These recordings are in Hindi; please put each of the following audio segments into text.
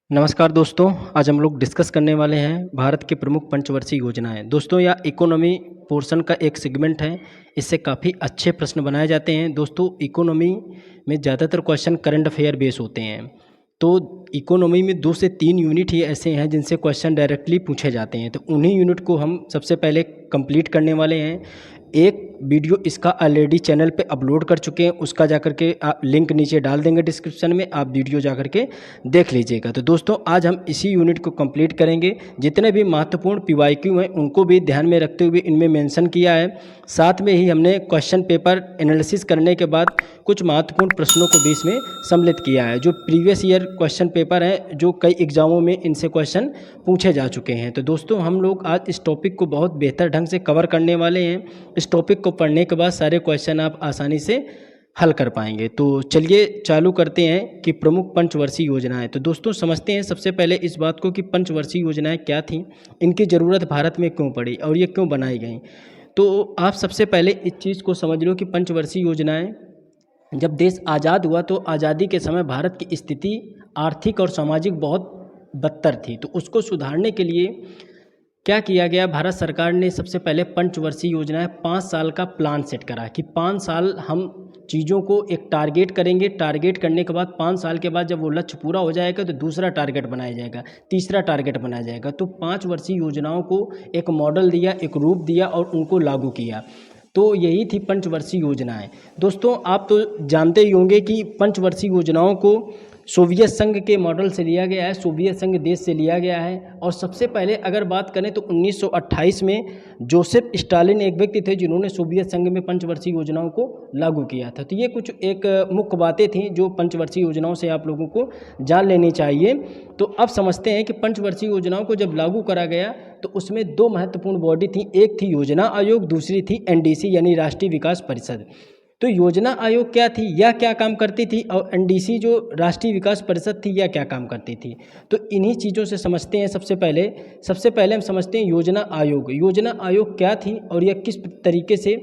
नमस्कार दोस्तों, आज हम लोग डिस्कस करने वाले हैं भारत की प्रमुख पंचवर्षीय योजनाएं। दोस्तों यह इकोनॉमी पोर्शन का एक सेगमेंट है। इससे काफ़ी अच्छे प्रश्न बनाए जाते हैं। दोस्तों इकोनॉमी में ज़्यादातर क्वेश्चन करंट अफेयर बेस होते हैं। तो इकोनॉमी में 2 से 3 यूनिट ही ऐसे हैं जिनसे क्वेश्चन डायरेक्टली पूछे जाते हैं। तो उन्हीं यूनिट को हम सबसे पहले कंप्लीट करने वाले हैं। एक वीडियो इसका ऑलरेडी चैनल पे अपलोड कर चुके हैं, उसका जाकर के आप लिंक नीचे डाल देंगे डिस्क्रिप्शन में, आप वीडियो जाकर के देख लीजिएगा। तो दोस्तों आज हम इसी यूनिट को कंप्लीट करेंगे। जितने भी महत्वपूर्ण पीवाईक्यू हैं उनको भी ध्यान में रखते हुए इनमें मेंशन किया है। साथ में ही हमने क्वेश्चन पेपर एनालिसिस करने के बाद कुछ महत्वपूर्ण प्रश्नों को भी इसमें सम्मिलित किया है, जो प्रीवियस ईयर क्वेश्चन पेपर हैं, जो कई एग्जामों में इनसे क्वेश्चन पूछे जा चुके हैं। तो दोस्तों हम लोग आज इस टॉपिक को बहुत बेहतर ढंग से कवर करने वाले हैं। इस टॉपिक को पढ़ने के बाद सारे क्वेश्चन आप आसानी से हल कर पाएंगे। तो चलिए चालू करते हैं कि प्रमुख पंचवर्षीय योजनाएं। तो दोस्तों समझते हैं सबसे पहले इस बात को कि पंचवर्षीय योजनाएं क्या थीं, इनकी ज़रूरत भारत में क्यों पड़ी और ये क्यों बनाई गई। तो आप सबसे पहले इस चीज़ को समझ लो कि पंचवर्षीय योजनाएं, जब देश आज़ाद हुआ तो आज़ादी के समय भारत की स्थिति आर्थिक और सामाजिक बहुत बदतर थी। तो उसको सुधारने के लिए क्या किया गया, भारत सरकार ने सबसे पहले पंचवर्षीय योजनाएं 5 साल का प्लान सेट करा कि 5 साल हम चीज़ों को एक टारगेट करेंगे। टारगेट करने के बाद 5 साल के बाद जब वो लक्ष्य पूरा हो जाएगा तो दूसरा टारगेट बनाया जाएगा, तीसरा टारगेट बनाया जाएगा। तो 5 वर्षीय योजनाओं को एक मॉडल दिया, एक रूप दिया और उनको लागू किया। तो यही थी पंचवर्षीय योजनाएं। दोस्तों आप तो जानते ही होंगे कि पंचवर्षीय योजनाओं को सोवियत संघ के मॉडल से लिया गया है, सोवियत संघ देश से लिया गया है। और सबसे पहले अगर बात करें तो 1928 में जोसेफ स्टालिन एक व्यक्ति थे जिन्होंने सोवियत संघ में पंचवर्षीय योजनाओं को लागू किया था। तो ये कुछ एक मुख्य बातें थीं जो पंचवर्षीय योजनाओं से आप लोगों को जान लेनी चाहिए। तो अब समझते हैं कि पंचवर्षीय योजनाओं को जब लागू करा गया तो उसमें 2 महत्वपूर्ण बॉडी थी। एक थी योजना आयोग, दूसरी थी एनडीसी यानी राष्ट्रीय विकास परिषद। तो योजना आयोग क्या थी, यह क्या काम करती थी, और एनडीसी जो राष्ट्रीय विकास परिषद थी यह क्या काम करती थी। तो इन्हीं चीज़ों से समझते हैं। सबसे पहले हम समझते हैं योजना आयोग। योजना आयोग क्या थी और यह किस तरीके से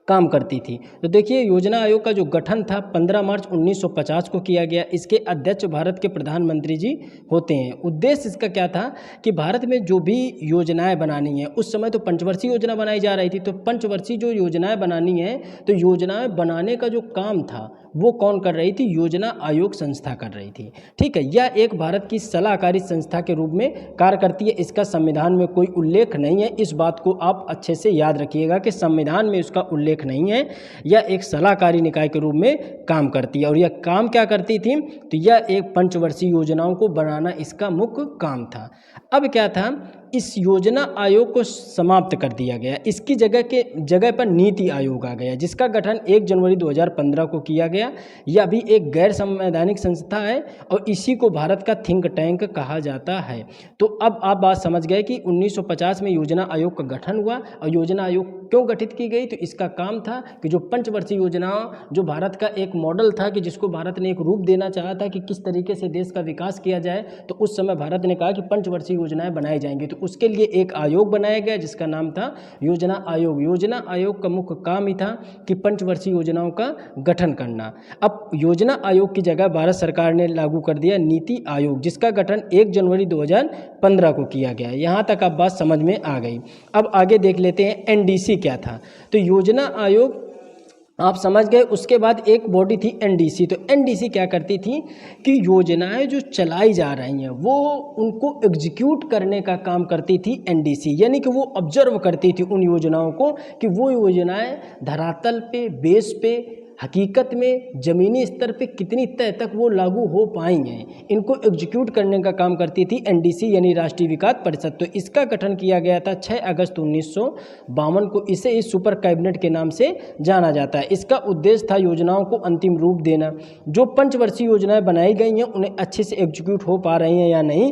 काम करती थी। तो देखिए योजना आयोग का जो गठन था 15 मार्च 1950 को किया गया। इसके अध्यक्ष भारत के प्रधानमंत्री जी होते हैं। उद्देश्य इसका क्या था कि भारत में जो भी योजनाएं बनानी है, उस समय तो पंचवर्षीय योजना बनाई जा रही थी, तो पंचवर्षीय जो योजनाएं बनानी है तो योजनाएं बनाने का जो काम था वो कौन कर रही थी, योजना आयोग संस्था कर रही थी। ठीक है, यह एक भारत की सलाहकारी संस्था के रूप में कार्य करती है। इसका संविधान में कोई उल्लेख नहीं है, इस बात को आप अच्छे से याद रखिएगा कि संविधान में इसका उल्लेख नहीं है। यह एक सलाहकारी निकाय के रूप में काम करती है। और यह काम क्या करती थी, तो यह एक पंचवर्षीय योजनाओं को बनाना इसका मुख्य काम था। अब क्या था, इस योजना आयोग को समाप्त कर दिया गया। इसकी जगह पर नीति आयोग आ गया, जिसका गठन 1 जनवरी 2015 को किया गया। यह भी एक गैर संवैधानिक संस्था है और इसी को भारत का थिंक टैंक कहा जाता है। तो अब आप बात समझ गए कि 1950 में योजना आयोग का गठन हुआ। और योजना आयोग क्यों गठित की गई, तो इसका काम था कि जो पंचवर्षीय योजना, जो भारत का एक मॉडल था कि जिसको भारत ने एक रूप देना चाहा था कि किस तरीके से देश का विकास किया जाए, तो उस समय भारत ने कहा कि पंचवर्षीय योजनाएं बनाई जाएंगी। तो उसके लिए एक आयोग बनाया गया जिसका नाम था योजना आयोग। योजना आयोग का मुख्य काम ही था कि पंचवर्षीय योजनाओं का गठन करना। अब योजना आयोग की जगह भारत सरकार ने लागू कर दिया नीति आयोग, जिसका गठन 1 जनवरी 2015 को किया गया। यहाँ तक अब बात समझ में आ गई। अब आगे देख लेते हैं एनडीसी क्या था। तो योजना आयोग आप समझ गए। उसके बाद एक बॉडी थी एनडीसी। तो एनडीसी क्या करती थी कि योजनाएं जो चलाई जा रही हैं वो उनको एग्जीक्यूट करने का काम करती थी एनडीसी। यानी कि वो ऑब्जर्व करती थी उन योजनाओं को कि वो योजनाएं धरातल पे, बेस पे, हकीकत में ज़मीनी स्तर पे कितनी तय तक वो लागू हो पाई हैं, इनको एग्जीक्यूट करने का काम करती थी एनडीसी यानी राष्ट्रीय विकास परिषद। तो इसका गठन किया गया था 6 अगस्त 1952 को। इसे इस सुपर कैबिनेट के नाम से जाना जाता है। इसका उद्देश्य था योजनाओं को अंतिम रूप देना। जो पंचवर्षीय योजनाएं बनाई गई हैं उन्हें अच्छे से एग्जीक्यूट हो पा रही हैं या नहीं,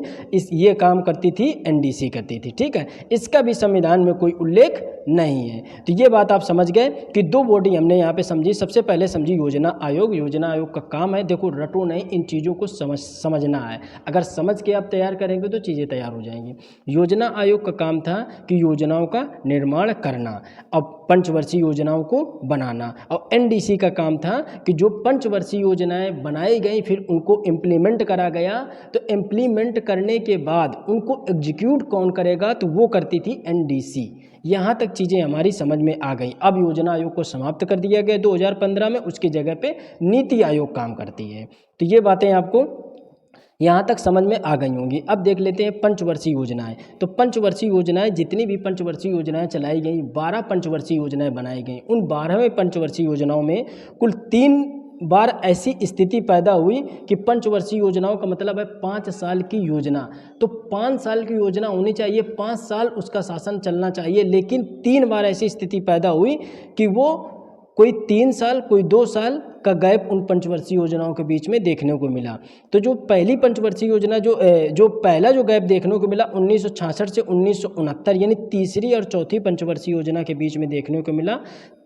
ये काम करती थी एनडीसी करती थी। ठीक है, इसका भी संविधान में कोई उल्लेख नहीं है। तो ये बात आप समझ गए कि दो बॉडी हमने यहाँ पे समझी। सबसे पहले समझी योजना आयोग। योजना आयोग का काम है, देखो रटो नहीं, इन चीज़ों को समझना है। अगर समझ के आप तैयार करेंगे तो चीज़ें तैयार हो जाएंगी। योजना आयोग का काम था कि योजनाओं का निर्माण करना और पंचवर्षीय योजनाओं को बनाना, और एनडीसी का काम था कि जो पंचवर्षीय योजनाएं बनाई गई फिर उनको इम्प्लीमेंट करा गया, तो इम्प्लीमेंट करने के बाद उनको एग्जीक्यूट कौन करेगा, तो वो करती थी एनडीसी। यहाँ तक चीज़ें हमारी समझ में आ गई। अब योजना आयोग को समाप्त कर दिया गया 2015 में, उसकी जगह पे नीति आयोग काम करती है। तो ये बातें आपको यहाँ तक समझ में आ गई होंगी। अब देख लेते हैं पंचवर्षीय योजनाएं। तो पंचवर्षीय योजनाएं, जितनी भी पंचवर्षीय योजनाएं चलाई गई, 12 पंचवर्षीय योजनाएं बनाई गई। उन 12वें पंचवर्षीय योजनाओं में कुल 3 बार ऐसी स्थिति पैदा हुई कि पंचवर्षीय योजनाओं का मतलब है 5 साल की योजना। तो 5 साल की योजना होनी चाहिए, 5 साल उसका शासन चलना चाहिए, लेकिन 3 बार ऐसी स्थिति पैदा हुई कि वो कोई 3 साल कोई 2 साल का गैप उन पंचवर्षीय योजनाओं के बीच में देखने को मिला। तो जो पहली पंचवर्षीय योजना जो पहला जो गैप देखने को मिला 1966 से 1969, यानी तीसरी और चौथी पंचवर्षीय योजना के बीच में देखने को मिला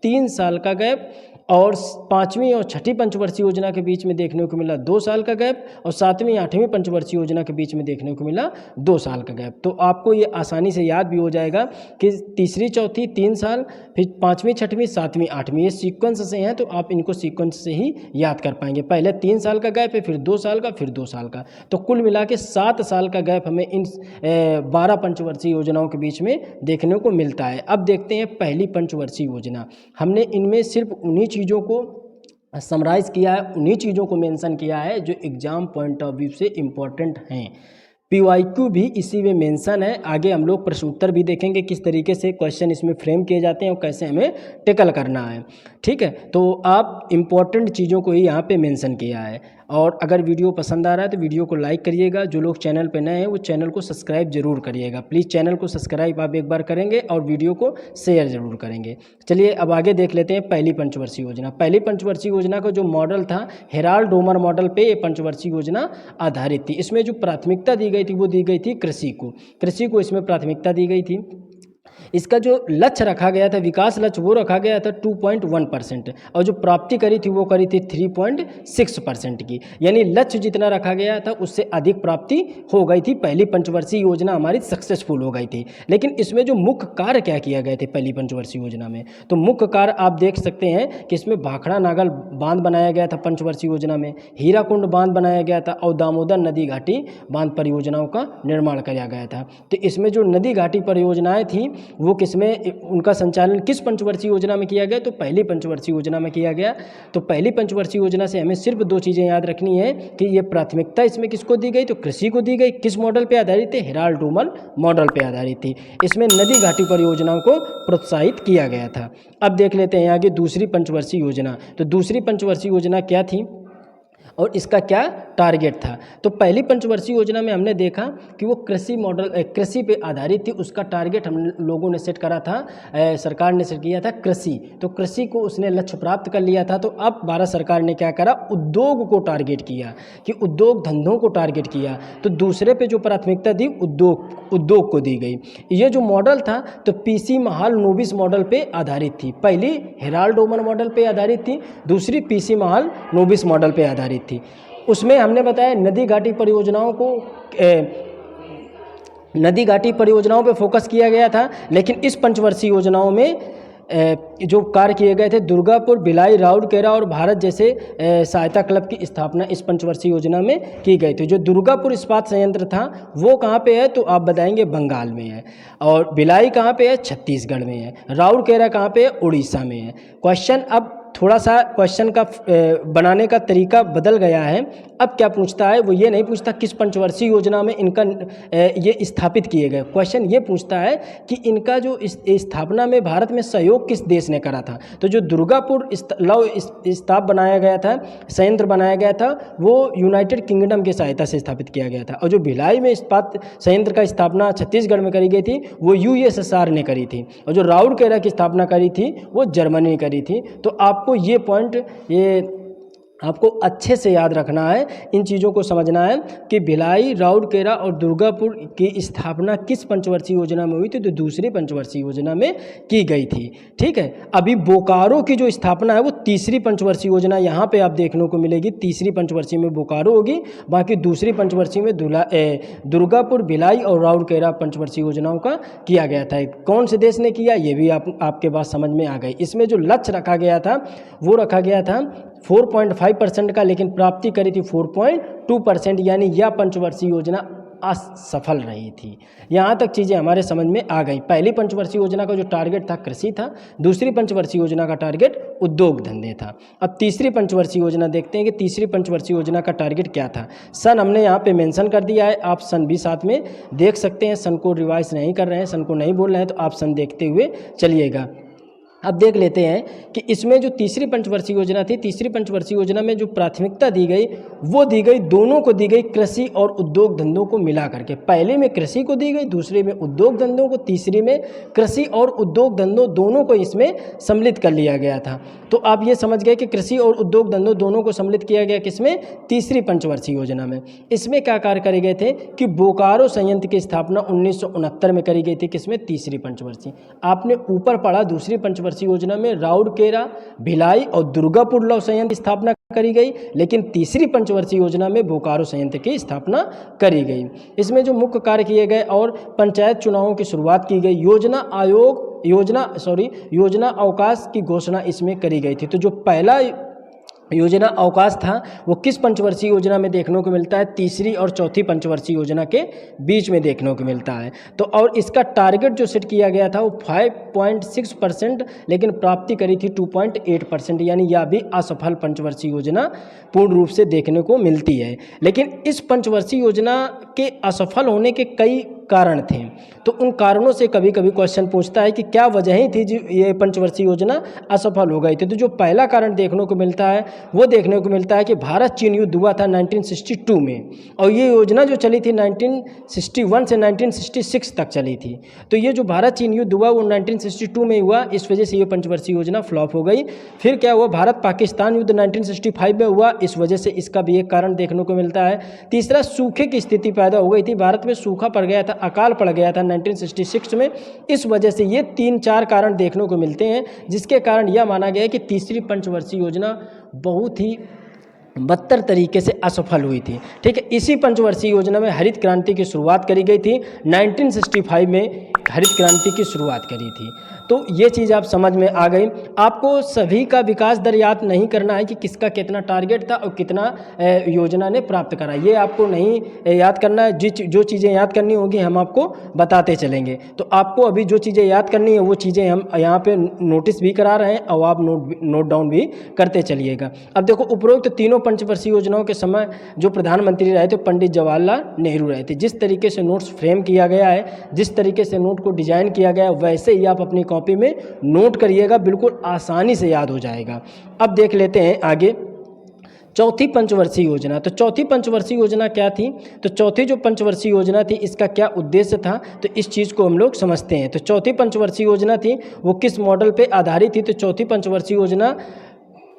3 साल का गैप, और 5वीं और 6ठी पंचवर्षीय योजना के बीच में देखने को मिला 2 साल का गैप, और 7वीं 8वीं पंचवर्षीय योजना के बीच में देखने को मिला 2 साल का गैप। तो आपको ये आसानी से याद भी हो जाएगा कि तीसरी चौथी 3 साल, फिर 5वीं 6वीं 7वीं 8वीं, ये सीक्वेंस से हैं, तो आप इनको सीक्वेंस से ही याद कर पाएंगे। पहले 3 साल का गैप है, फिर 2 साल का, फिर 2 साल का, तो कुल मिला के 7 साल का गैप हमें इन 12 पंचवर्षीय योजनाओं के बीच में देखने को मिलता है। अब देखते हैं पहली पंचवर्षीय योजना। हमने इनमें सिर्फ उन्हीं चीज़ों को समराइज़ किया है, उन्हीं चीज़ों को मेंशन किया है जो एग्जाम पॉइंट ऑफ व्यू से इम्पोर्टेंट हैं। PYQ भी इसी में मेंशन है। आगे हम लोग प्रश्न उत्तर भी देखेंगे किस तरीके से क्वेश्चन इसमें फ्रेम किए जाते हैं और कैसे हमें टेकल करना है। ठीक है, तो आप इम्पॉर्टेंट चीज़ों को ही यहाँ पे मेंशन किया है। और अगर वीडियो पसंद आ रहा है तो वीडियो को लाइक करिएगा। जो लोग चैनल पे नए हैं वो चैनल को सब्सक्राइब जरूर करिएगा। प्लीज़ चैनल को सब्सक्राइब आप एक बार करेंगे और वीडियो को शेयर जरूर करेंगे। चलिए अब आगे देख लेते हैं पहली पंचवर्षीय योजना। पहली पंचवर्षीय योजना का जो मॉडल था, हेराल्ड डोमर मॉडल पे ये पंचवर्षीय योजना आधारित थी। इसमें जो प्राथमिकता दी गई थी वो दी गई थी कृषि को इसमें प्राथमिकता दी गई थी। इसका जो लक्ष्य रखा गया था, विकास लक्ष्य, वो रखा गया था 2.1%, और जो प्राप्ति करी थी वो करी थी 3.6% की, यानी लक्ष्य जितना रखा गया था उससे अधिक प्राप्ति हो गई थी। पहली पंचवर्षीय योजना हमारी सक्सेसफुल हो गई थी। लेकिन इसमें जो मुख्य कार्य क्या किया गए थे पहली पंचवर्षीय योजना में, तो मुख्य कार्य आप देख सकते हैं कि इसमें भाखड़ा नागल बांध बनाया गया था पंचवर्षीय योजना में, हीराकुंड बांध बनाया गया था, और दामोदर नदी घाटी बांध परियोजनाओं का निर्माण किया गया था। तो इसमें जो नदी घाटी परियोजनाएं थी वो किसमें, उनका संचालन किस पंचवर्षीय योजना में किया गया, तो पहली पंचवर्षीय योजना में किया गया। तो पहली पंचवर्षीय योजना से हमें सिर्फ 2 चीज़ें याद रखनी है कि ये प्राथमिकता इसमें किसको दी गई, तो कृषि को दी गई। किस मॉडल पे आधारित थी, हेराल्ड डोमर मॉडल पे आधारित थी। इसमें नदी घाटी परियोजनाओं को प्रोत्साहित किया गया था। अब देख लेते हैं आगे दूसरी पंचवर्षीय योजना। तो दूसरी पंचवर्षीय योजना क्या थी और इसका क्या टारगेट था। तो पहली पंचवर्षीय योजना में हमने देखा कि वो कृषि पे आधारित थी। उसका टारगेट हम लोगों ने सेट करा था, सरकार ने सेट किया था कृषि। तो कृषि को उसने लक्ष्य प्राप्त कर लिया था। तो अब भारत सरकार ने क्या करा, उद्योग को टारगेट किया, कि उद्योग धंधों को टारगेट किया। तो दूसरे पे जो प्राथमिकता दी उद्योग को दी गई। ये जो मॉडल था तो PC महाल नोबिस मॉडल पे आधारित थी। पहली हेराल्ड डोमर मॉडल पे आधारित थी, दूसरी PC महाल नोबिस मॉडल पे आधारित थी। उसमें हमने बताया नदी घाटी परियोजनाओं पे फोकस किया गया था। लेकिन इस पंचवर्षीय योजनाओं में जो कार्य किए गए थे, दुर्गापुर, भिलाई, राउरकेला और भारत जैसे सहायता क्लब की स्थापना इस पंचवर्षीय योजना में की गई थी। जो दुर्गापुर इस्पात संयंत्र था वो कहाँ पे है, तो आप बताएंगे बंगाल में है। और भिलाई कहाँ पे है, छत्तीसगढ़ में है। राउरकेला कहाँ पे है, उड़ीसा में है। क्वेश्चन अब थोड़ा सा क्वेश्चन का बनाने का तरीका बदल गया है। अब क्या पूछता है, वो ये नहीं पूछता किस पंचवर्षीय योजना में इनका ये स्थापित किए गए। क्वेश्चन ये पूछता है कि इनका जो स्थापना में भारत में सहयोग किस देश ने करा था। तो जो दुर्गापुर लौह इस्पात बनाया गया था, संयंत्र बनाया गया था, वो यूनाइटेड किंगडम की सहायता से स्थापित किया गया था। और जो भिलाई में इस्पात संयंत्र का स्थापना छत्तीसगढ़ में करी गई थी वो USSR ने करी थी। और जो राउरकेला की स्थापना करी थी वो जर्मनी ने करी थी। तो आपको ये पॉइंट आपको अच्छे से याद रखना है, इन चीज़ों को समझना है कि भिलाई, राउरकेला और दुर्गापुर की स्थापना किस पंचवर्षीय योजना में हुई थी, तो दूसरी पंचवर्षीय योजना में की गई थी। ठीक है, अभी बोकारो की जो स्थापना है वो तीसरी पंचवर्षीय योजना यहाँ पे आप देखने को मिलेगी। तीसरी पंचवर्षीय में बोकारो होगी, बाकी दूसरी पंचवर्षीय में दुर्गापुर, भिलाई और राउरकेला पंचवर्षीय योजनाओं का किया गया था। कौन से देश ने किया, ये भी आपके बात समझ में आ गई। इसमें जो लक्ष्य रखा गया था वो रखा गया था 4.5% का, लेकिन प्राप्ति करी थी 4.2%, यानी यह पंचवर्षीय योजना असफल रही थी। यहाँ तक चीज़ें हमारे समझ में आ गई। पहली पंचवर्षीय योजना का जो टारगेट था कृषि था, दूसरी पंचवर्षीय योजना का टारगेट उद्योग धंधे था। अब तीसरी पंचवर्षीय योजना देखते हैं कि तीसरी पंचवर्षीय योजना का टारगेट क्या था। सन हमने यहाँ पे मेंशन कर दिया है, आप सन भी साथ में देख सकते हैं। सन को रिवाइज नहीं कर रहे हैं, सन को नहीं बोल रहे हैं, तो आप सन देखते हुए चलिएगा। अब देख लेते हैं कि इसमें जो तीसरी पंचवर्षीय योजना थी, तीसरी पंचवर्षीय योजना में जो प्राथमिकता दी गई वो दी गई, दोनों को दी गई, कृषि और उद्योग धंधों को मिला करके। पहले में कृषि को दी गई, दूसरे में उद्योग धंधों को, तीसरी में कृषि और उद्योग धंधों दोनों को इसमें सम्मिलित कर लिया गया था। तो आप ये समझ गए कि कृषि और उद्योग धंधों दोनों को सम्मिलित किया गया किसमें, तीसरी पंचवर्षीय योजना में। इसमें क्या कार्य करे गए थे कि बोकारो संयंत्र की स्थापना 1969 में करी गई थी, किसमें, तीसरी पंचवर्षीय। आपने ऊपर पढ़ा दूसरी पंचवर्षीय योजना में राउरकेला, भिलाई और दुर्गापुर लौह संयंत्र की स्थापना करी गई, लेकिन तीसरी पंचवर्षीय योजना में बोकारो संयंत्र की स्थापना करी गई। इसमें जो मुख्य कार्य किए गए और पंचायत चुनावों की शुरुआत की गई, योजना अवकाश की घोषणा इसमें करी गई थी। तो जो पहला योजना अवकाश था वो किस पंचवर्षीय योजना में देखने को मिलता है, तीसरी और चौथी पंचवर्षीय योजना के बीच में देखने को मिलता है। तो और इसका टारगेट जो सेट किया गया था वो 5.6%, लेकिन प्राप्ति करी थी 2.8%, यानी यह भी असफल पंचवर्षीय योजना पूर्ण रूप से देखने को मिलती है। लेकिन इस पंचवर्षीय योजना के असफल होने के कई कारण थे, तो उन कारणों से कभी कभी क्वेश्चन पूछता है कि क्या वजहें थी जो ये पंचवर्षीय योजना असफल हो गई थी। तो जो पहला कारण देखने को मिलता है वो देखने को मिलता है कि भारत चीन युद्ध हुआ था 1962 में, और ये योजना जो चली थी 1961 से 1966 तक चली थी। तो ये जो भारत चीन युद्ध हुआ वो 1962 में हुआ, इस वजह से ये पंचवर्षीय योजना फ्लॉप हो गई। फिर क्या हुआ, भारत पाकिस्तान युद्ध 1965 में हुआ, इस वजह से इसका भी एक कारण देखने को मिलता है। तीसरा, सूखे की स्थिति पैदा हो गई थी, भारत में सूखा पड़ गया था, अकाल पड़ गया था 1966 में, इस वजह से ये 3-4 कारण देखने को मिलते हैं, जिसके कारण यह माना गया है कि तीसरी पंचवर्षीय योजना बहुत ही बदतर तरीके से असफल हुई थी। ठीक है, इसी पंचवर्षीय योजना में हरित क्रांति की शुरुआत करी गई थी, 1965 में हरित क्रांति की शुरुआत करी थी। तो ये चीज़ आप समझ में आ गई। आपको सभी का विकास दर याद नहीं करना है कि किसका कितना टारगेट था और कितना योजना ने प्राप्त करा, ये आपको नहीं याद करना है। जो चीज़ें याद करनी होगी हम आपको बताते चलेंगे। तो आपको अभी जो चीज़ें याद करनी है वो चीज़ें हम यहाँ पे नोटिस भी करा रहे हैं और आप नोट डाउन भी करते चलिएगा। अब देखो, उपरोक्त तीनों पंचवर्षीय योजनाओं के समय जो प्रधानमंत्री रहे थे पंडित जवाहरलाल नेहरू रहे थे। जिस तरीके से नोट्स फ्रेम किया गया है, जिस तरीके से नोट को डिजाइन किया गया है, वैसे ही आप अपनी कॉपी में नोट करिएगा, बिल्कुल आसानी से याद हो जाएगा। अब देख लेते हैं आगे चौथी पंचवर्षीय योजना। तो चौथी पंचवर्षीय योजना क्या थी, तो चौथी जो पंचवर्षीय योजना थी इसका क्या उद्देश्य था, तो इस चीज़ को हम लोग समझते हैं। तो चौथी पंचवर्षीय योजना थी वो किस मॉडल पे आधारित थी, तो चौथी पंचवर्षीय योजना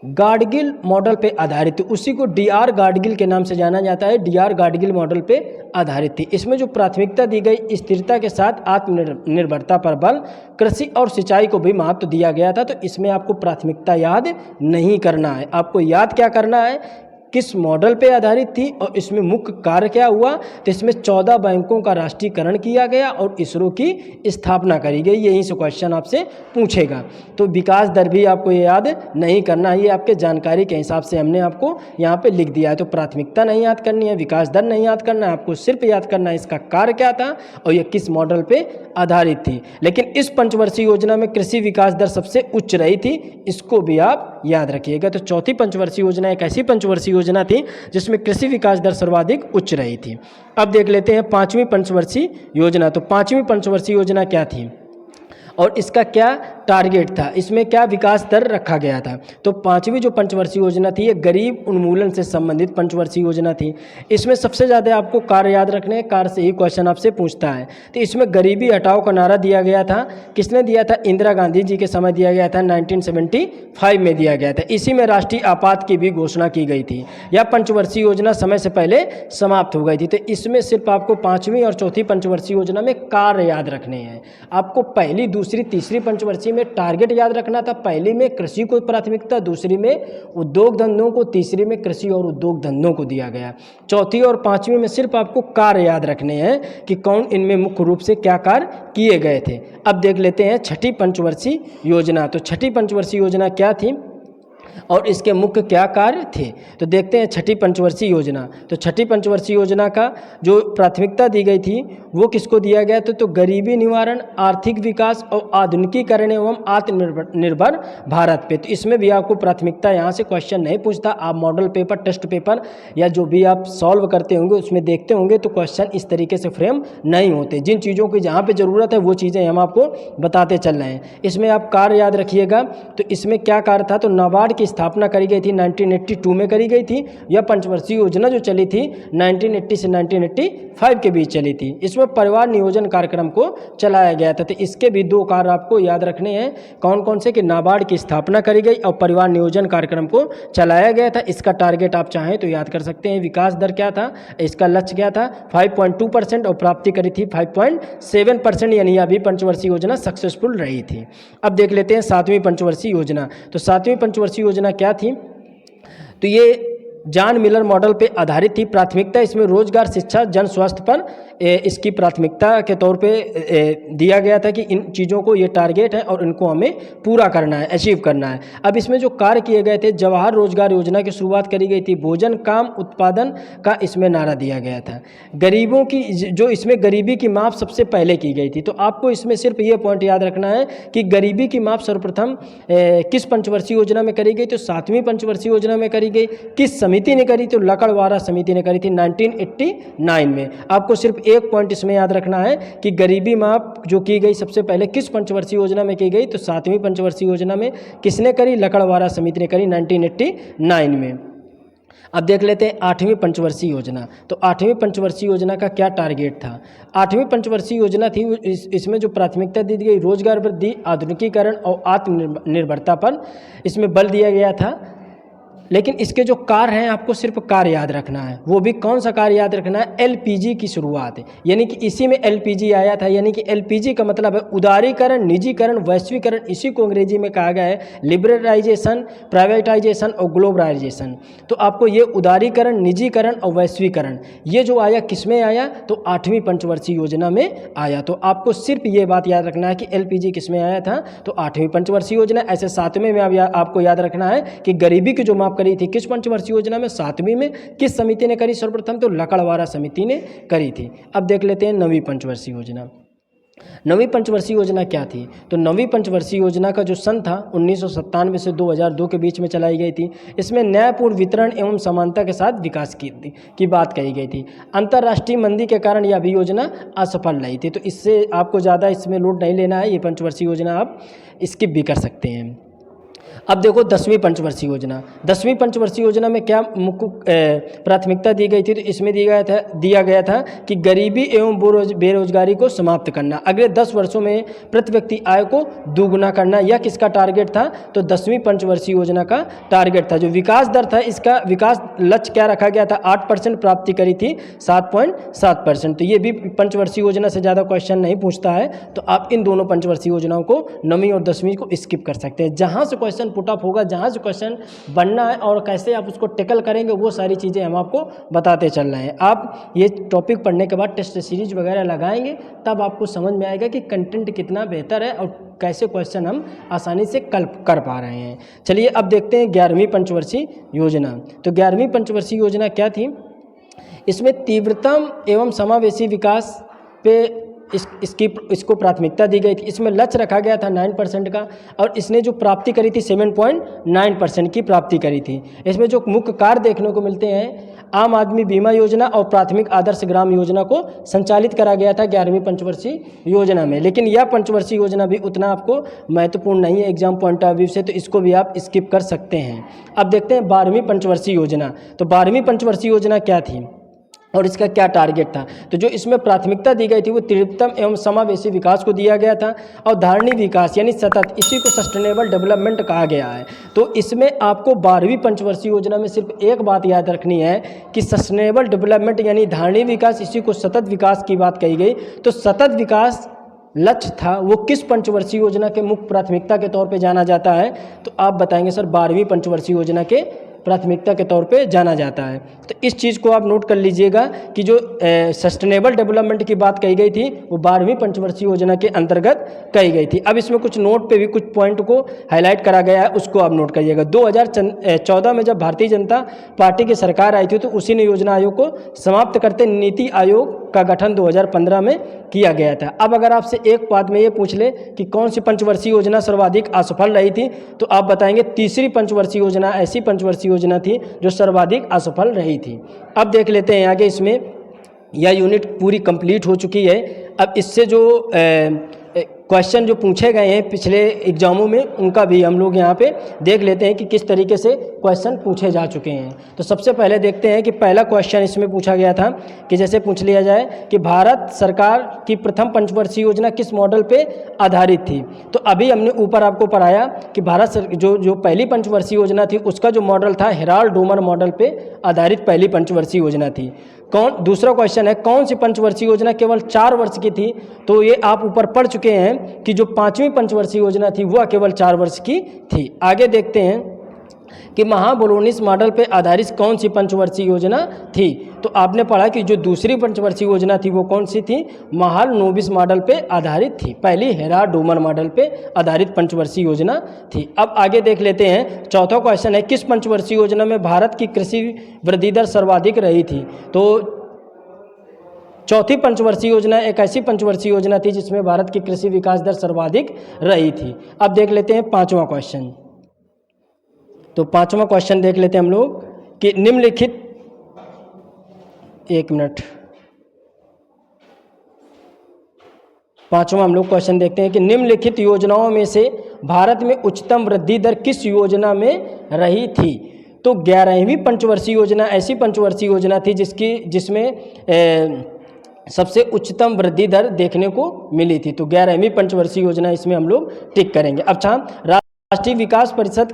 गाडगिल मॉडल पे आधारित थी, उसी को डीआर गाडगिल के नाम से जाना जाता है, डीआर गाडगिल मॉडल पे आधारित थी। इसमें जो प्राथमिकता दी गई, स्थिरता के साथ आत्मनिर्भरता पर बल, कृषि और सिंचाई को भी महत्व दिया गया था। तो इसमें आपको प्राथमिकता याद नहीं करना है, आपको याद क्या करना है, किस मॉडल पे आधारित थी और इसमें मुख्य कार्य क्या हुआ। तो इसमें 14 बैंकों का राष्ट्रीयकरण किया गया और इसरो की स्थापना करी गई, यहीं से क्वेश्चन आपसे पूछेगा। तो विकास दर भी आपको ये याद नहीं करना है, ये आपके जानकारी के हिसाब से हमने आपको यहाँ पे लिख दिया है। तो प्राथमिकता नहीं याद करनी है, विकास दर नहीं याद करना है, आपको सिर्फ याद करना है इसका कार्य क्या था और ये किस मॉडल पे आधारित थी। लेकिन इस पंचवर्षीय योजना में कृषि विकास दर सबसे उच्च रही थी, इसको भी आप याद रखिएगा। तो चौथी पंचवर्षीय योजना एक ऐसी पंचवर्षीय योजना थी जिसमें कृषि विकास दर सर्वाधिक उच्च रही थी। अब देख लेते हैं पांचवी पंचवर्षीय योजना। तो पांचवी पंचवर्षीय योजना क्या थी, और इसका क्या टारगेट था, इसमें क्या विकास दर रखा गया था। तो 5वीं जो पंचवर्षीय योजना थी ये गरीब उन्मूलन से संबंधित पंचवर्षीय योजना थी। इसमें सबसे ज़्यादा आपको कार्य याद रखने हैं, कार्य से ही क्वेश्चन आपसे पूछता है। तो इसमें गरीबी हटाओ का नारा दिया गया था, किसने दिया था, इंदिरा गांधी जी के समय दिया गया था, 1975 में दिया गया था। इसी में राष्ट्रीय आपात की भी घोषणा की गई थी। यह पंचवर्षीय योजना समय से पहले समाप्त हो गई थी। तो इसमें सिर्फ आपको 5वीं और 4थी पंचवर्षीय योजना में कार्य याद रखने हैं। आपको पहली, दूसरी, तीसरी पंचवर्षीय में टारगेट याद रखना था। पहली में कृषि को प्राथमिकता, दूसरी में उद्योग धंधों को, तीसरी में कृषि और उद्योग धंधों को दिया गया। 4थी और 5वीं में सिर्फ आपको कार्य याद रखने हैं कि कौन इनमें मुख्य रूप से क्या कार्य किए गए थे। अब देख लेते हैं 6ठी पंचवर्षीय योजना। तो 6ठी पंचवर्षीय योजना क्या थी और इसके मुख्य क्या कार्य थे। तो देखते हैं 6ठी पंचवर्षीय योजना। तो 6ठी पंचवर्षीय योजना का जो प्राथमिकता दी गई थी वो किसको दिया गया था, तो गरीबी निवारण, आर्थिक विकास और आधुनिकीकरण एवं आत्मनिर्भर भारत पे। तो इसमें भी आपको प्राथमिकता, यहाँ से क्वेश्चन नहीं पूछता। आप मॉडल पेपर, टेस्ट पेपर या जो भी आप सॉल्व करते होंगे उसमें देखते होंगे तो क्वेश्चन इस तरीके से फ्रेम नहीं होते। जिन चीज़ों की जहाँ पर ज़रूरत है वो चीज़ें हम आपको बताते चल रहे हैं। इसमें आप कार्य याद रखिएगा। तो इसमें क्या कार्य था, तो नाबार्ड की स्थापना करी गई थी, 1982 में करी गई थी। यह पंचवर्षीय योजना जो चली थी 1980 से 1985 के बीच चली थी। इसमें परिवार नियोजन कार्यक्रम को चलाया गया था। तो इसके भी 2 कार्य आपको याद रखने हैं, कौन कौन से, कि नाबार्ड की स्थापना करी गई और परिवार नियोजन कार्यक्रम को चलाया गया था। इसका टारगेट आप चाहें तो याद कर सकते हैं। विकास दर क्या था, इसका लक्ष्य क्या था, 5.2% और प्राप्ति करी थी 5.7%, यानी अभी पंचवर्षीय योजना सक्सेसफुल रही थी। अब देख लेते हैं 7वीं पंचवर्षीय योजना। तो 7वीं पंचवर्षीय योजना क्या थी, तो ये जॉन मिलर मॉडल पे आधारित थी। प्राथमिकता इसमें रोजगार, शिक्षा, जन स्वास्थ्य पर इसकी प्राथमिकता के तौर पे दिया गया था कि इन चीज़ों को, ये टारगेट है और इनको हमें पूरा करना है, अचीव करना है। अब इसमें जो कार्य किए गए थे, जवाहर रोजगार योजना की शुरुआत करी गई थी, भोजन काम उत्पादन का इसमें नारा दिया गया था। गरीबों की जो इसमें गरीबी की माप सबसे पहले की गई थी। तो आपको इसमें सिर्फ ये पॉइंट याद रखना है कि गरीबी की माप सर्वप्रथम किस पंचवर्षीय योजना में करी गई, तो 7वीं पंचवर्षीय योजना में करी गई। किस समिति ने करी, तो लकड़वारा समिति ने करी थी 1989 में। आपको सिर्फ एक पॉइंट इसमें याद रखना है कि गरीबी माप जो की गई सबसे पहले किस पंचवर्षीय योजना में की गई, तो 7वीं पंचवर्षीय योजना में। किसने करी, लकड़वारा समिति ने करी 1989 में। अब देख लेते हैं 8वीं पंचवर्षीय योजना। तो 8वीं पंचवर्षीय योजना का क्या टारगेट था। 8वीं पंचवर्षीय योजना थी, इसमें जो प्राथमिकता दी गई रोजगार वृद्धि, आधुनिकीकरण और आत्मनिर्भरता पर इसमें बल दिया गया था। लेकिन इसके जो कार्य हैं आपको सिर्फ कार्य याद रखना है। वो भी कौन सा कार्य याद रखना है, एलपीजी की शुरुआत है, यानी कि इसी में एलपीजी आया था। यानी कि एलपीजी का मतलब है उदारीकरण, निजीकरण, वैश्वीकरण। इसी को अंग्रेजी में कहा गया है लिबरलाइजेशन, प्राइवेटाइजेशन और ग्लोबलाइजेशन। तो आपको ये उदारीकरण, निजीकरण और वैश्वीकरण ये जो आया किस में आया, तो 8वीं पंचवर्षीय योजना में आया। तो आपको सिर्फ ये बात याद रखना है कि एलपीजी किस में आया था, तो 8वीं पंचवर्षीय योजना। ऐसे 7वें में आपको याद रखना है कि गरीबी की जो माप करी थी किस पंचवर्षीय योजना में, 7वीं में। किस समिति ने करी सर्वप्रथम, तो लकड़वारा समिति ने करी थी। अब देख लेते हैं 9वीं पंचवर्षीय योजना। 9वीं पंचवर्षीय योजना क्या थी, तो 9वीं पंचवर्षीय योजना का जो सन था 1997 से 2002 के बीच में चलाई गई थी। इसमें न्यायपूर्ण वितरण एवं समानता के साथ विकास की बात कही गई थी। अंतर्राष्ट्रीय मंदी के कारण यह भी योजना असफल रही थी। तो इससे आपको ज़्यादा इसमें लोड नहीं लेना है, ये पंचवर्षीय योजना आप स्किप भी कर सकते हैं। अब देखो 10वीं पंचवर्षीय योजना। 10वीं पंचवर्षीय योजना में क्या मुख्य प्राथमिकता दी गई थी, तो इसमें दिया गया था कि गरीबी एवं बेरोजगारी को समाप्त करना। अगले 10 वर्षों में प्रति व्यक्ति आय को दोगुना करना, यह किसका टारगेट था, तो 10वीं पंचवर्षीय योजना का टारगेट था। जो विकास दर था, इसका विकास लक्ष्य क्या रखा गया था, 8% प्राप्ति करी थी 7.7%। तो ये भी पंचवर्षीय योजना से ज़्यादा क्वेश्चन नहीं पूछता है। तो आप इन दोनों पंचवर्षीय योजनाओं को 9वीं और 10वीं को स्किप कर सकते हैं। जहाँ से क्वेश्चन पुट अप होगा, जहाँ से क्वेश्चन बनना है और कैसे आप उसको टैकल करेंगे, वो सारी चीज़ें हम आपको बताते चल रहे हैं। आप ये टॉपिक पढ़ने के बाद टेस्ट सीरीज वगैरह लगाएंगे, तब आपको समझ में आएगा कि कंटेंट कितना बेहतर है और कैसे क्वेश्चन हम आसानी से कर पा रहे हैं। चलिए अब देखते हैं 11वीं पंचवर्षीय योजना। तो 11वीं पंचवर्षीय योजना क्या थी, इसमें तीव्रतम एवं समावेशी विकास पे इसको प्राथमिकता दी गई थी। इसमें लक्ष्य रखा गया था 9% का और इसने जो प्राप्ति करी थी 7.9% की प्राप्ति करी थी। इसमें जो मुख्य कार्य देखने को मिलते हैं, आम आदमी बीमा योजना और प्राथमिक आदर्श ग्राम योजना को संचालित करा गया था 11वीं पंचवर्षीय योजना में। लेकिन यह पंचवर्षीय योजना भी उतना आपको महत्वपूर्ण नहीं है एग्जाम पॉइंट ऑफ व्यू से, तो इसको भी आप स्किप कर सकते हैं। अब देखते हैं 12वीं पंचवर्षीय योजना। तो 12वीं पंचवर्षीय योजना क्या थी और इसका क्या टारगेट था? तो जो इसमें प्राथमिकता दी गई थी वो तीव्रतम एवं समावेशी विकास को दिया गया था और धारणीय विकास यानी सतत, इसी को सस्टेनेबल डेवलपमेंट कहा गया है। तो इसमें आपको 12वीं पंचवर्षीय योजना में सिर्फ एक बात याद रखनी है कि सस्टेनेबल डेवलपमेंट यानी धारणीय विकास, इसी को सतत विकास की बात कही गई। तो सतत विकास लक्ष्य था वो किस पंचवर्षीय योजना के मुख्य प्राथमिकता के तौर पे जाना जाता है? तो आप बताएंगे सर 12वीं पंचवर्षीय योजना के प्राथमिकता के तौर पे जाना जाता है। तो इस चीज़ को आप नोट कर लीजिएगा कि जो सस्टेनेबल डेवलपमेंट की बात कही गई थी वो 12वीं पंचवर्षीय योजना के अंतर्गत कही गई थी। अब इसमें कुछ नोट पे भी कुछ पॉइंट को हाईलाइट करा गया है, उसको आप नोट करिएगा। 2014 में जब भारतीय जनता पार्टी की सरकार आई थी तो उसी ने योजना आयोग को समाप्त करते नीति आयोग का गठन 2015 में किया गया था। अब अगर आपसे एक बात में ये पूछ ले कि कौन सी पंचवर्षीय योजना सर्वाधिक असफल रही थी, तो आप बताएंगे तीसरी पंचवर्षीय योजना ऐसी पंचवर्षीय योजना थी जो सर्वाधिक असफल रही थी। अब देख लेते हैं आगे, इसमें यह यूनिट पूरी कंप्लीट हो चुकी है। अब इससे जो क्वेश्चन जो पूछे गए हैं पिछले एग्जामों में उनका भी हम लोग यहाँ पे देख लेते हैं कि किस तरीके से क्वेश्चन पूछे जा चुके हैं। तो सबसे पहले देखते हैं कि पहला क्वेश्चन इसमें पूछा गया था कि जैसे पूछ लिया जाए कि भारत सरकार की प्रथम पंचवर्षीय योजना किस मॉडल पे आधारित थी। तो अभी हमने ऊपर आपको पढ़ाया कि जो पहली पंचवर्षीय योजना थी उसका जो मॉडल था हेराल्ड डोमर मॉडल पे आधारित पहली पंचवर्षीय योजना थी। दूसरा क्वेश्चन है कौन सी पंचवर्षीय योजना केवल 4 वर्ष की थी। तो ये आप ऊपर पढ़ चुके हैं कि जो 5वीं पंचवर्षीय योजना थी वह केवल 4 वर्ष की थी। आगे देखते हैं कि महाबोलोनिस मॉडल पे आधारित कौन सी पंचवर्षीय योजना थी। तो आपने पढ़ा कि जो दूसरी पंचवर्षीय योजना थी वो कौन सी थी, महालनोबिस मॉडल पे आधारित थी। पहली हेराल्ड डोमर मॉडल पे आधारित पंचवर्षीय योजना थी। अब आगे देख लेते हैं, चौथा क्वेश्चन है किस पंचवर्षीय योजना में भारत की कृषि वृद्धि दर सर्वाधिक रही थी। तो चौथी पंचवर्षीय योजना एक ऐसी पंचवर्षीय योजना थी जिसमें भारत की कृषि विकास दर सर्वाधिक रही थी। अब देख लेते हैं पांचवा क्वेश्चन। तो पांचवा क्वेश्चन देख लेते हैं हम लोग कि निम्नलिखित, एक मिनट, पांचवा हम लोग क्वेश्चन देखते हैं कि निम्नलिखित योजनाओं में से भारत में उच्चतम वृद्धि दर किस योजना में रही थी। तो 11वीं पंचवर्षीय योजना ऐसी पंचवर्षीय योजना थी जिसमें सबसे उच्चतम वृद्धि दर देखने को मिली थी। तो 11वीं पंचवर्षीय योजना इसमें हम लोग टिक करेंगे। अच्छा, राष्ट्रीय विकास परिषद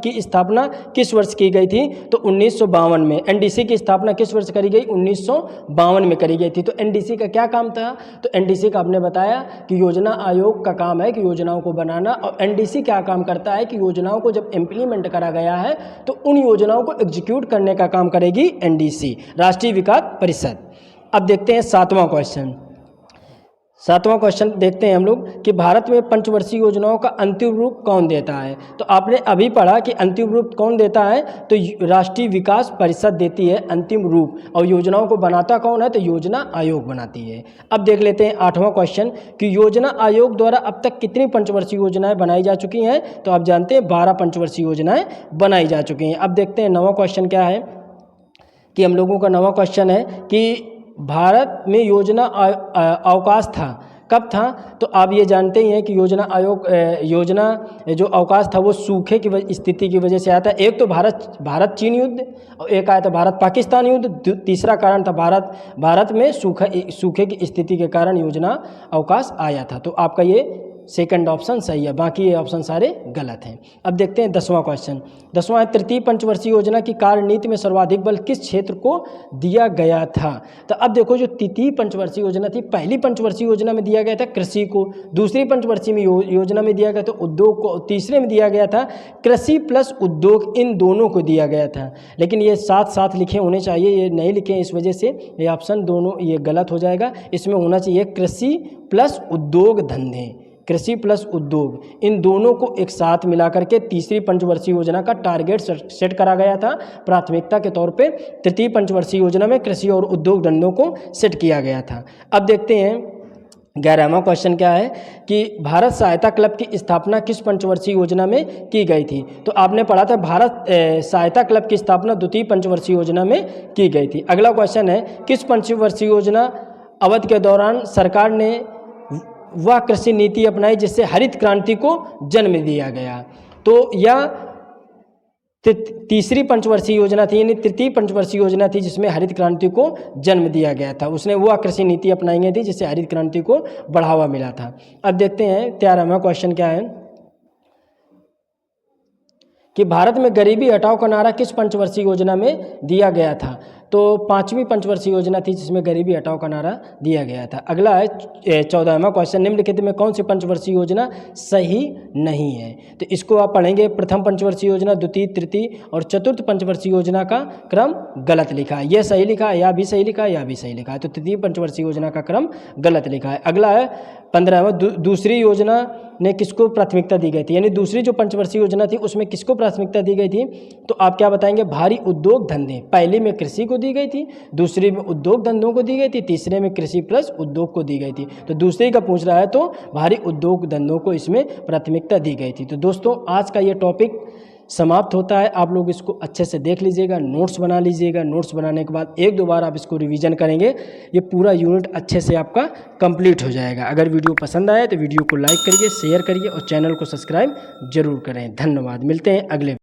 की स्थापना किस वर्ष की गई थी। तो 1952 में। एनडीसी की स्थापना किस वर्ष करी गई, 1952 में करी गई थी। तो एनडीसी का क्या काम था, तो एनडीसी का आपने बताया कि योजना आयोग का काम है कि योजनाओं को बनाना, और एनडीसी क्या काम करता है कि योजनाओं को जब इम्प्लीमेंट करा गया है तो उन योजनाओं को एग्जीक्यूट करने का काम करेगी एनडीसी, राष्ट्रीय विकास परिषद। अब देखते हैं सातवां क्वेश्चन। सातवां क्वेश्चन देखते हैं हम लोग कि भारत में पंचवर्षीय योजनाओं का अंतिम रूप कौन देता है। तो आपने अभी पढ़ा कि अंतिम रूप कौन देता है, तो राष्ट्रीय विकास परिषद देती है अंतिम रूप, और योजनाओं को बनाता कौन है, तो योजना आयोग बनाती है। अब देख लेते हैं आठवां क्वेश्चन कि योजना आयोग द्वारा अब तक कितनी पंचवर्षीय योजनाएं बनाई जा चुकी हैं। तो आप जानते हैं 12 पंचवर्षीय योजनाएं बनाई जा चुकी हैं। अब देखते हैं नवा क्वेश्चन क्या है कि हम लोगों का नवा क्वेश्चन है कि भारत में योजना अवकाश था, कब था। तो आप ये जानते ही हैं कि योजना जो अवकाश था वो सूखे की स्थिति की वजह से आया था। एक तो भारत चीन युद्ध, और एक आया था भारत पाकिस्तान युद्ध। तीसरा कारण था भारत में सूखे की स्थिति के कारण योजना अवकाश आया था। तो आपका ये सेकंड ऑप्शन सही है, बाकी ये ऑप्शन सारे गलत हैं। अब देखते हैं 10वां क्वेश्चन। 10वां है तृतीय पंचवर्षीय योजना की कार्यनीति में सर्वाधिक बल किस क्षेत्र को दिया गया था। तो अब देखो, जो तृतीय पंचवर्षीय योजना थी, पहली पंचवर्षीय योजना में दिया गया था कृषि को, दूसरी पंचवर्षीय में योजना में दिया गया था उद्योग को, तीसरे में दिया गया था कृषि प्लस उद्योग, इन दोनों को दिया गया था। लेकिन ये साथ साथ लिखे होने चाहिए, ये नहीं लिखे, इस वजह से ये ऑप्शन दोनों ये गलत हो जाएगा। इसमें होना चाहिए कृषि प्लस उद्योग धंधे, कृषि प्लस उद्योग, इन दोनों को एक साथ मिलाकर के तीसरी पंचवर्षीय योजना का टारगेट सेट करा गया था। प्राथमिकता के तौर पे तृतीय पंचवर्षीय योजना में कृषि और उद्योग धंधों को सेट किया गया था। अब देखते हैं 11वां क्वेश्चन क्या है कि भारत सहायता क्लब की स्थापना किस पंचवर्षीय योजना में की गई थी। तो आपने पढ़ा था भारत सहायता क्लब की स्थापना द्वितीय पंचवर्षीय योजना में की गई थी। अगला क्वेश्चन है किस पंचवर्षीय योजना अवधि के दौरान सरकार ने वह कृषि नीति अपनाई जिससे हरित क्रांति को जन्म दिया गया। तो यह तीसरी पंचवर्षीय योजना थी, यानी तृतीय पंचवर्षीय योजना थी जिसमें हरित क्रांति को जन्म दिया गया था। उसने वह कृषि नीति अपनाई गई थी जिससे हरित क्रांति को बढ़ावा मिला था। अब देखते हैं 13वां क्वेश्चन क्या है कि भारत में गरीबी हटाओ का नारा किस पंचवर्षीय योजना में दिया गया था। तो 5वीं पंचवर्षीय योजना थी जिसमें गरीबी हटाओ का नारा दिया गया था। अगला है 14वां क्वेश्चन, निम्नलिखित में कौन सी पंचवर्षीय योजना सही नहीं है। तो इसको आप पढ़ेंगे, प्रथम पंचवर्षीय योजना, द्वितीय, तृतीय और चतुर्थ पंचवर्षीय योजना का क्रम गलत लिखा है। यह सही लिखा है, या भी सही लिखा है, या भी सही लिखा है। तो तृतीय पंचवर्षीय योजना का क्रम गलत लिखा है। अगला है 15वां, दूसरी योजना ने किसको प्राथमिकता दी गई थी, यानी दूसरी जो पंचवर्षीय योजना थी उसमें किसको प्राथमिकता दी गई थी। तो आप क्या बताएंगे, भारी उद्योग धंधे। पहले में कृषि को दी गई थी, दूसरे में उद्योग धंधों को दी गई थी, तीसरे में कृषि प्लस उद्योग को दी गई थी। तो दूसरे का पूछ रहा है तो भारी उद्योग धंधों को इसमें प्राथमिकता दी गई थी। तो दोस्तों आज का ये टॉपिक समाप्त होता है। आप लोग इसको अच्छे से देख लीजिएगा, नोट्स बना लीजिएगा। नोट्स बनाने के बाद एक दो बार आप इसको रिवीजन करेंगे, ये पूरा यूनिट अच्छे से आपका कंप्लीट हो जाएगा। अगर वीडियो पसंद आए तो वीडियो को लाइक करिए, शेयर करिए और चैनल को सब्सक्राइब जरूर करें। धन्यवाद। मिलते हैं अगले